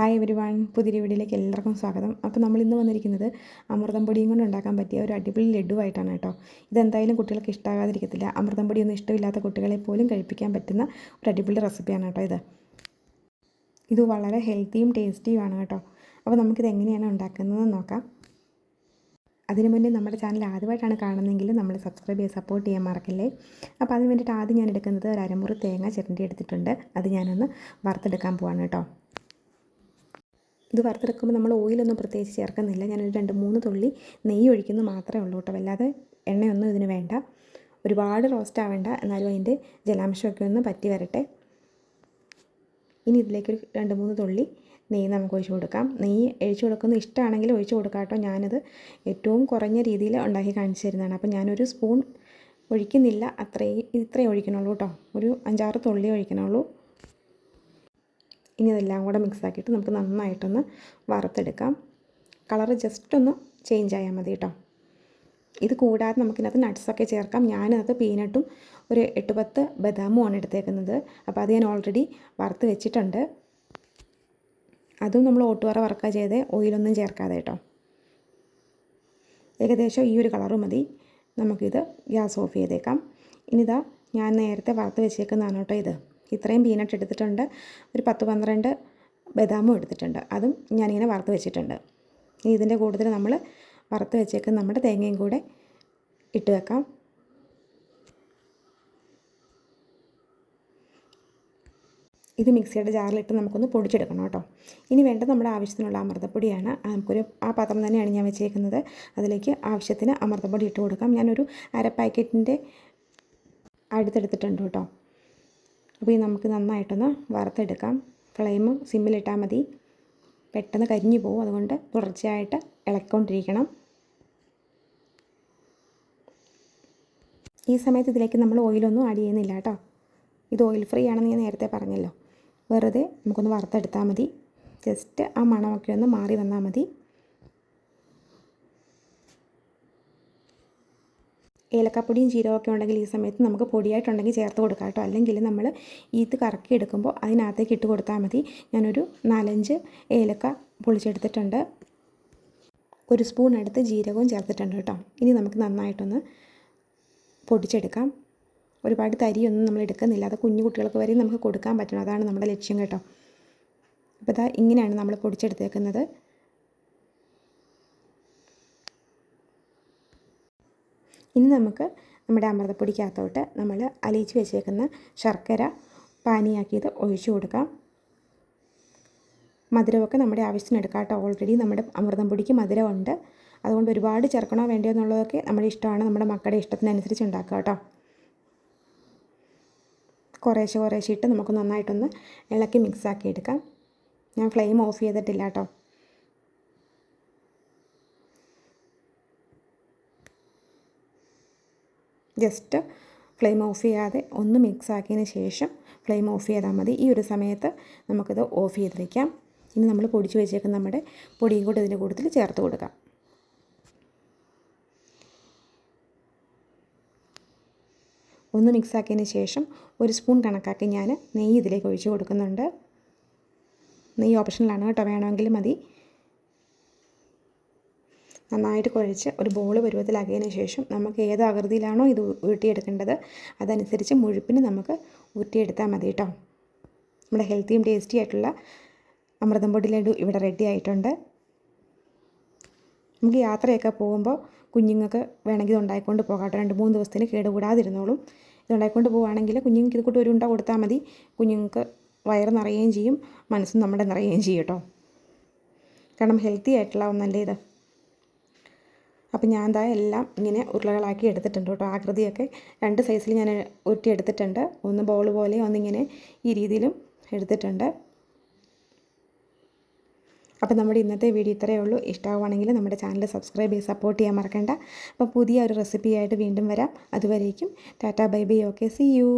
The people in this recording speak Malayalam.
ഹായ് എവരിവൺ, പുതിയൊരു വീഡിയോയിലേക്ക് എല്ലാവർക്കും സ്വാഗതം. അപ്പോൾ നമ്മൾ ഇന്ന് വന്നിരിക്കുന്നത് അമൃതം പൊടിയും കൊണ്ട് ഉണ്ടാക്കാൻ പറ്റിയ ഒരു അടിപൊളി ലഡുവായിട്ടാണ് കേട്ടോ. ഇതെന്തായാലും കുട്ടികൾക്ക് ഇഷ്ടമാകാതിരിക്കത്തില്ല. അമൃതം പൊടിയൊന്നും ഇഷ്ടമില്ലാത്ത കുട്ടികളെ പോലും കഴിപ്പിക്കാൻ പറ്റുന്ന ഒരു അടിപൊളി റെസിപ്പിയാണ് കേട്ടോ ഇത് വളരെ ഹെൽത്തിയും ടേസ്റ്റിയുമാണ് കേട്ടോ. അപ്പോൾ നമുക്കിത് എങ്ങനെയാണ് ഉണ്ടാക്കുന്നതെന്ന് നോക്കാം. അതിന് മുന്നേ നമ്മുടെ ചാനൽ ആദ്യമായിട്ടാണ് കാണുന്നതെങ്കിൽ നമ്മൾ സബ്സ്ക്രൈബ് ചെയ്ത് സപ്പോർട്ട് ചെയ്യാൻ മറക്കല്ലേ. അപ്പോൾ അതിന് വേണ്ടിയിട്ട് ആദ്യം ഞാൻ എടുക്കുന്നത് ഒരു അരമുറി തേങ്ങ ചിരണ്ടി എടുത്തിട്ടുണ്ട്. അത് ഞാനൊന്ന് വറുത്തെടുക്കാൻ പോവാണ് കേട്ടോ. ഇത് വറുത്തെടുക്കുമ്പോൾ നമ്മൾ ഓയിലൊന്നും പ്രത്യേകിച്ച് ചേർക്കുന്നില്ല. ഞാനൊരു 2-3 തുള്ളി നെയ്യ് ഒഴിക്കുന്നത് മാത്രമേ ഉള്ളൂ കേട്ടോ. വല്ലാതെ എണ്ണയൊന്നും ഇതിന് വേണ്ട. ഒരുപാട് റോസ്റ്റ് ആവേണ്ട, എന്നാലും അതിൻ്റെ ജലാംശമൊക്കെ ഒന്ന് പറ്റി വരട്ടെ. ഇനി ഇതിലേക്കൊരു 2-3 തുള്ളി നെയ്യ് നമുക്ക് ഒഴിച്ച് കൊടുക്കാം. നെയ്യ് ഒഴിച്ച് കൊടുക്കുന്നത് ഇഷ്ടമാണെങ്കിൽ ഒഴിച്ച് കൊടുക്കാം കേട്ടോ. ഞാനത് ഏറ്റവും കുറഞ്ഞ രീതിയിൽ ഉണ്ടാക്കി കാണിച്ചു തരുന്നതാണ്. അപ്പോൾ ഞാനൊരു സ്പൂൺ ഒഴിക്കുന്നില്ല, ഇത്രയും ഒഴിക്കണുള്ളൂ കേട്ടോ. ഒരു 5-6 തുള്ളി ഒഴിക്കണുള്ളൂ. ഇനി ഇതെല്ലാം കൂടെ മിക്സാക്കിയിട്ട് നമുക്ക് നന്നായിട്ടൊന്ന് വറുത്തെടുക്കാം. കളറ് ജസ്റ്റ് ഒന്ന് ചേഞ്ച് ആയാൽ മതി കേട്ടോ. ഇത് കൂടാതെ നമുക്കിനകത്ത് നട്ട്സൊക്കെ ചേർക്കാം. ഞാനത് പീനട്ടും ഒരു 8-10 ബദാമുമാണ് എടുത്തേക്കുന്നത്. അപ്പോൾ അത് ഞാൻ ഓൾറെഡി വറുത്ത് വെച്ചിട്ടുണ്ട്. അതും നമ്മൾ ഓട്ടുവറ വറുക്കുക ചെയ്ത് ഓയിലൊന്നും ചേർക്കാതെ കേട്ടോ. ഏകദേശം ഈ ഒരു കളറ് മതി. നമുക്കിത് ഗ്യാസ് ഓഫ് ചെയ്തേക്കാം. ഇനിതാ ഞാൻ നേരത്തെ വറുത്ത് വെച്ചേക്കുന്നതാണ് കേട്ടോ ഇത്. ഇത്രയും പീനട്ട് എടുത്തിട്ടുണ്ട്. ഒരു 10-12 ബദാമും എടുത്തിട്ടുണ്ട്. അതും ഞാനിങ്ങനെ വറുത്ത് വെച്ചിട്ടുണ്ട്. ഇനി ഇതിൻ്റെ കൂടുതൽ നമ്മൾ വറുത്ത് വെച്ചേക്കുന്ന നമ്മുടെ തേങ്ങയും കൂടെ ഇട്ട് വെക്കാം. ഇത് മിക്സിയുടെ ജാറിലിട്ട് നമുക്കൊന്ന് പൊടിച്ചെടുക്കണം കേട്ടോ. ഇനി വേണ്ടത് നമ്മുടെ ആവശ്യത്തിനുള്ള അമൃതപ്പൊടിയാണ്. ആ പാത്രം തന്നെയാണ് ഞാൻ വെച്ചേക്കുന്നത്. അതിലേക്ക് ആവശ്യത്തിന് അമൃതപ്പൊടി ഇട്ട് കൊടുക്കാം. ഞാനൊരു 1/2 പാക്കറ്റിൻ്റെ അടുത്തെടുത്തിട്ടുണ്ട് കേട്ടോ. അപ്പോൾ നമുക്ക് നന്നായിട്ടൊന്ന് വറുത്തെടുക്കാം. ഫ്ലെയിം സിമ്മിലിട്ടാൽ മതി, പെട്ടെന്ന് കരിഞ്ഞു പോകും. അതുകൊണ്ട് തുടർച്ചയായിട്ട് ഇളക്കിക്കൊണ്ടിരിക്കണം. ഈ സമയത്ത് ഇതിലേക്ക് നമ്മൾ ഓയിലൊന്നും ആഡ് ചെയ്യുന്നില്ല കേട്ടോ. ഇത് ഓയിൽ ഫ്രീ ആണെന്ന് ഞാൻ നേരത്തെ പറഞ്ഞല്ലോ. വെറുതെ നമുക്കൊന്ന് വറുത്തെടുത്താൽ മതി. ജസ്റ്റ് ആ മണമൊക്കെ ഒന്ന് മാറി വന്നാൽ മതി. ഏലക്കപ്പൊടിയും ജീരകമൊക്കെ ഉണ്ടെങ്കിൽ ഈ സമയത്ത് നമുക്ക് പൊടിയായിട്ടുണ്ടെങ്കിൽ ചേർത്ത് കൊടുക്കാം കേട്ടോ. അല്ലെങ്കിൽ നമ്മൾ ഇത് കറക്കി എടുക്കുമ്പോൾ അതിനകത്തേക്ക് ഇട്ട് കൊടുത്താൽ മതി. ഞാനൊരു 4-5 ഏലക്ക പൊളിച്ചെടുത്തിട്ടുണ്ട്. 1 സ്പൂൺ എടുത്ത് ജീരകവും ചേർത്തിട്ടുണ്ട് കേട്ടോ. ഇനി നമുക്ക് നന്നായിട്ടൊന്ന് പൊടിച്ചെടുക്കാം. ഒരുപാട് തരിയൊന്നും നമ്മൾ എടുക്കുന്നില്ല. അത് കുഞ്ഞു കുട്ടികൾക്ക് വരെ നമുക്ക് കൊടുക്കാൻ പറ്റണം. അതാണ് നമ്മുടെ ലക്ഷ്യം കേട്ടോ. അപ്പോൾ ഇതാ ഇങ്ങനെയാണ് നമ്മൾ പൊടിച്ചെടുത്തേക്കുന്നത്. ഇനി നമുക്ക് നമ്മുടെ അമൃതപ്പൊടിക്കകത്തോട്ട് നമ്മൾ അലിയിച്ച് വെച്ചേക്കുന്ന ശർക്കര പാനിയാക്കിയത് ഒഴിച്ചു കൊടുക്കാം. മധുരമൊക്കെ നമ്മുടെ ആവശ്യത്തിന് എടുക്കാം കേട്ടോ. ഓൾറെഡി നമ്മുടെ അമൃതം പൊടിക്ക് മധുരമുണ്ട്. അതുകൊണ്ട് ഒരുപാട് ചേർക്കണോ വേണ്ടയോ എന്നുള്ളതൊക്കെ നമ്മുടെ ഇഷ്ടമാണ്. നമ്മുടെ മക്കളുടെ ഇഷ്ടത്തിനനുസരിച്ച് ഉണ്ടാക്കുക കേട്ടോ. കുറേശ്ശെ ഇട്ട് നമുക്ക് നന്നായിട്ടൊന്ന് ഇളക്കി മിക്സാക്കി എടുക്കാം. ഞാൻ ഫ്ലെയിം ഓഫ് ചെയ്തിട്ടില്ല കേട്ടോ. ജസ്റ്റ് ഫ്ലെയിം ഓഫ് ചെയ്യാതെ ഒന്ന് മിക്സ് ആക്കിയതിന് ശേഷം ഫ്ലെയിം ഓഫ് ചെയ്താൽ മതി. ഈ ഒരു സമയത്ത് നമുക്കിത് ഓഫ് ചെയ്ത് വയ്ക്കാം. ഇനി നമ്മൾ പൊടിച്ച് വെച്ചേക്കുന്ന നമ്മുടെ പൊടിയും കൂടി ഇതിൻ്റെ കൂട്ടത്തിൽ ചേർത്ത് കൊടുക്കാം. ഒന്ന് മിക്സ് ആക്കിയതിന് ശേഷം 1 സ്പൂൺ കണക്കാക്കി ഞാൻ നെയ്യ് ഇതിലേക്ക് ഒഴിച്ച് കൊടുക്കുന്നുണ്ട്. നെയ്യ് ഓപ്ഷണലാണ് കേട്ടോ, വേണമെങ്കിൽ മതി. നന്നായിട്ട് കുഴച്ച് ഒരു ബോൾ പരുവത്തിലാക്കിയതിന് ശേഷം നമുക്ക് ഏത് ആകൃതിയിലാണോ ഇത് ഉരുട്ടിയെടുക്കേണ്ടത് അതനുസരിച്ച് മുഴുപ്പിന് നമുക്ക് ഉരുട്ടിയെടുത്താൽ മതി കേട്ടോ. നമ്മുടെ ഹെൽത്തിയും ടേസ്റ്റി ആയിട്ടുള്ള അമൃതം പൊടി ലഡു ഇവിടെ റെഡി ആയിട്ടുണ്ട്. നമുക്ക് യാത്രയൊക്കെ പോകുമ്പോൾ കുഞ്ഞുങ്ങൾക്ക് വേണമെങ്കിൽ ഇത് ഉണ്ടായിക്കൊണ്ട് പോകാം കേട്ടോ. 2-3 ദിവസത്തിന് കേടുകൂടാതിരുന്നോളും. ഇത് ഉണ്ടായിക്കൊണ്ട് പോവുകയാണെങ്കിൽ കുഞ്ഞുങ്ങൾക്ക് ഇത് കൂട്ട് ഒരു ഉണ്ട കൊടുത്താൽ മതി. കുഞ്ഞുങ്ങൾക്ക് വയറ് നിറയുകയും ചെയ്യും, മനസ്സും നമ്മുടെ നിറയുകയും ചെയ്യും കേട്ടോ. കാരണം ഹെൽത്തി ആയിട്ടുള്ള ഒന്നല്ലേ ഇത്. അപ്പോൾ ഞാൻ ദാ എല്ലാം ഇങ്ങനെ ഉരുളകളാക്കി എടുത്തിട്ടുണ്ട് കേട്ടോ. ആകൃതിയൊക്കെ 2 സൈസിൽ ഞാൻ ഉരുട്ടി എടുത്തിട്ടുണ്ട്. ഒന്ന് ബോൾ പോലെ, ഒന്നിങ്ങനെ ഈ രീതിയിലും എടുത്തിട്ടുണ്ട്. അപ്പോൾ നമ്മുടെ ഇന്നത്തെ വീഡിയോ ഇത്രയേ ഉള്ളൂ. ഇഷ്ടമാവുകയാണെങ്കിൽ നമ്മുടെ ചാനൽ സബ്സ്ക്രൈബ് ചെയ്ത് സപ്പോർട്ട് ചെയ്യാൻ മറക്കണ്ട. അപ്പോൾ പുതിയ ഒരു റെസിപ്പിയായിട്ട് വീണ്ടും വരാം. അതുവരേക്കും tata bye bye. Okay, see U.